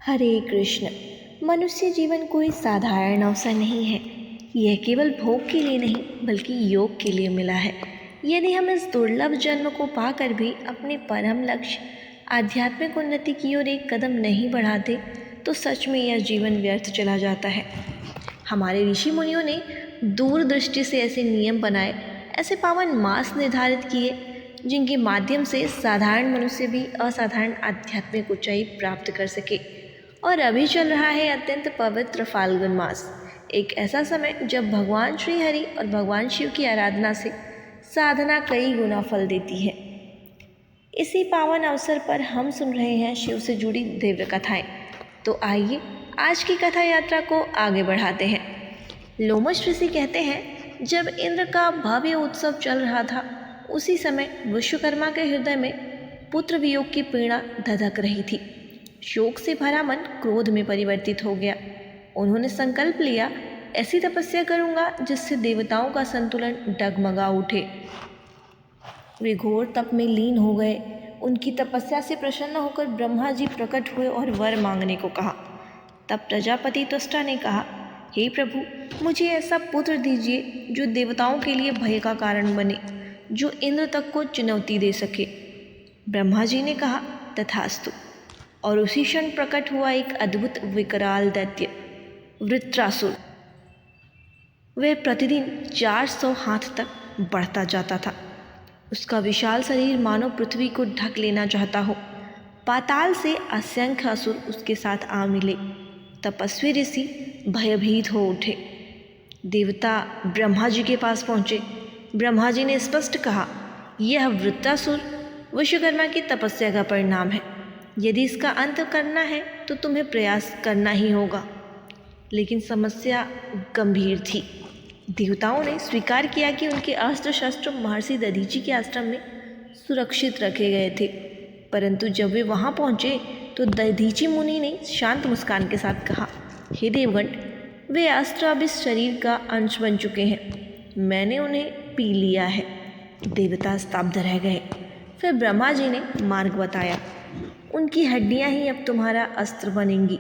हरे कृष्ण। मनुष्य जीवन कोई साधारण अवसर नहीं है। यह केवल भोग के लिए नहीं बल्कि योग के लिए मिला है। यदि हम इस दुर्लभ जन्म को पाकर भी अपने परम लक्ष्य आध्यात्मिक उन्नति की ओर एक कदम नहीं बढ़ाते तो सच में यह जीवन व्यर्थ चला जाता है। हमारे ऋषि मुनियों ने दूरदृष्टि से ऐसे नियम बनाए, ऐसे पावन मास निर्धारित किए जिनके माध्यम से साधारण मनुष्य भी असाधारण आध्यात्मिक ऊंचाई प्राप्त कर सके। और अभी चल रहा है अत्यंत पवित्र फाल्गुन मास, एक ऐसा समय जब भगवान श्री हरि और भगवान शिव की आराधना से साधना कई गुना फल देती है। इसी पावन अवसर पर हम सुन रहे हैं शिव से जुड़ी दिव्य कथाएं। तो आइए आज की कथा यात्रा को आगे बढ़ाते हैं। लोमश ऋषि कहते हैं, जब इंद्र का भव्य उत्सव चल रहा था उसी समय विश्वकर्मा के हृदय में पुत्र वियोग की पीड़ा धधक रही थी। शोक से भरा मन क्रोध में परिवर्तित हो गया। उन्होंने संकल्प लिया, ऐसी तपस्या करूंगा जिससे देवताओं का संतुलन डगमगा उठे। वे घोर तप में लीन हो गए। उनकी तपस्या से प्रसन्न होकर ब्रह्मा जी प्रकट हुए और वर मांगने को कहा। तब प्रजापति त्वष्टा ने कहा, हे प्रभु, मुझे ऐसा पुत्र दीजिए जो देवताओं के लिए भय का कारण बने, जो इंद्र तक को चुनौती दे सके। ब्रह्मा जी ने कहा, तथास्तु। और उसी क्षण प्रकट हुआ एक अद्भुत विकराल दैत्य वृत्रासुर। वह प्रतिदिन 400 हाथ तक बढ़ता जाता था। उसका विशाल शरीर मानो पृथ्वी को ढक लेना चाहता हो। पाताल से असंख्य असुर उसके साथ आ मिले। तपस्वी ऋषि भयभीत हो उठे। देवता ब्रह्मा जी के पास पहुँचे। ब्रह्मा जी ने स्पष्ट कहा, यह वृत्रासुर विश्वकर्मा की तपस्या का परिणाम है। यदि इसका अंत करना है तो तुम्हें प्रयास करना ही होगा। लेकिन समस्या गंभीर थी। देवताओं ने स्वीकार किया कि उनके अस्त्र शस्त्र महर्षि दधीचि के आश्रम में सुरक्षित रखे गए थे, परंतु जब वे वहां पहुंचे तो दधीचि मुनि ने शांत मुस्कान के साथ कहा, हे देवगण, वे अस्त्र अब इस शरीर का अंश बन चुके हैं। मैंने उन्हें पी लिया है। देवता स्तब्ध रह गए। फिर ब्रह्मा जी ने मार्ग बताया, उनकी हड्डियां ही अब तुम्हारा अस्त्र बनेंगी।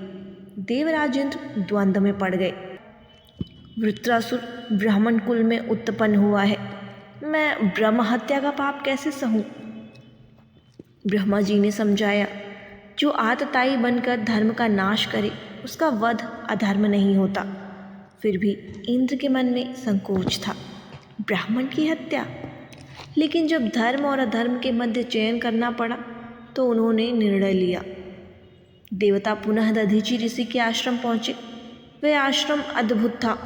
देवराज इंद्र द्वंद्व में पड़ गए। वृत्रासुर ब्राह्मण कुल में उत्पन्न हुआ है, मैं ब्रह्म हत्या का पाप कैसे सहूं? ब्रह्मा जी ने समझाया, जो आतताई बनकर धर्म का नाश करे उसका वध अधर्म नहीं होता। फिर भी इंद्र के मन में संकोच था, ब्राह्मण की हत्या। लेकिन जब धर्म और अधर्म के मध्य चयन करना पड़ा तो उन्होंने निर्णय लिया। देवता पुनः दधीचि ऋषि के आश्रम पहुँचे। वह आश्रम अद्भुत था,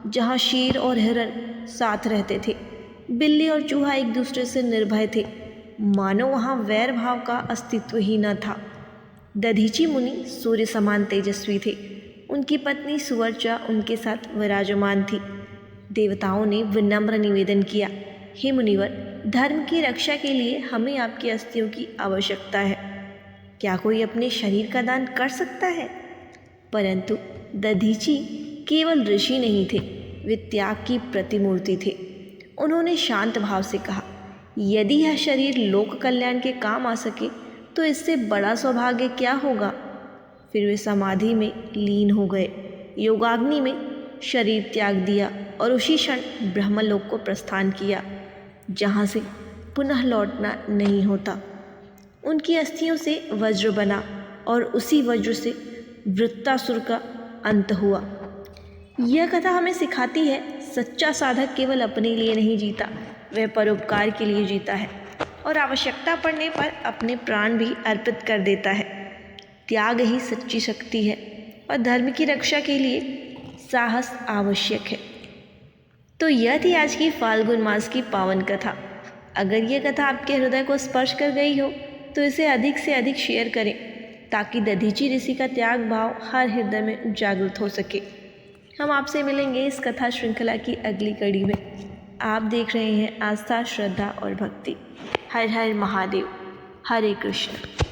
जहाँ शेर और हिरण साथ रहते थे। बिल्ली और चूहा एक दूसरे से निर्भय थे, मानो वहाँ वैर भाव का अस्तित्व ही न था। दधीचि मुनि सूर्य समान तेजस्वी थे। उनकी पत्नी सुवर्चा उनके साथ विराजमान थी। देवताओं ने विनम्र निवेदन किया, हे मुनिवर, धर्म की रक्षा के लिए हमें आपकी अस्थियों की आवश्यकता है। क्या कोई अपने शरीर का दान कर सकता है? परंतु दधीचि केवल ऋषि नहीं थे, वे त्याग की प्रतिमूर्ति थे। उन्होंने शांत भाव से कहा, यदि यह शरीर लोक कल्याण के काम आ सके तो इससे बड़ा सौभाग्य क्या होगा? फिर वे समाधि में लीन हो गए। योगाग्नि में शरीर त्याग दिया और उसी क्षण ब्रह्मलोक को प्रस्थान किया, जहाँ से पुनः लौटना नहीं होता। उनकी अस्थियों से वज्र बना और उसी वज्र से वृत्रासुर का अंत हुआ। यह कथा हमें सिखाती है, सच्चा साधक केवल अपने लिए नहीं जीता, वह परोपकार के लिए जीता है और आवश्यकता पड़ने पर अपने प्राण भी अर्पित कर देता है। त्याग ही सच्ची शक्ति है और धर्म की रक्षा के लिए साहस आवश्यक है। तो यह थी आज की फाल्गुन मास की पावन कथा। अगर यह कथा आपके हृदय को स्पर्श कर गई हो तो इसे अधिक से अधिक शेयर करें, ताकि दधीचि ऋषि का त्याग भाव हर हृदय में जागृत हो सके। हम आपसे मिलेंगे इस कथा श्रृंखला की अगली कड़ी में। आप देख रहे हैं आस्था, श्रद्धा और भक्ति। हर हर महादेव। हरे कृष्ण।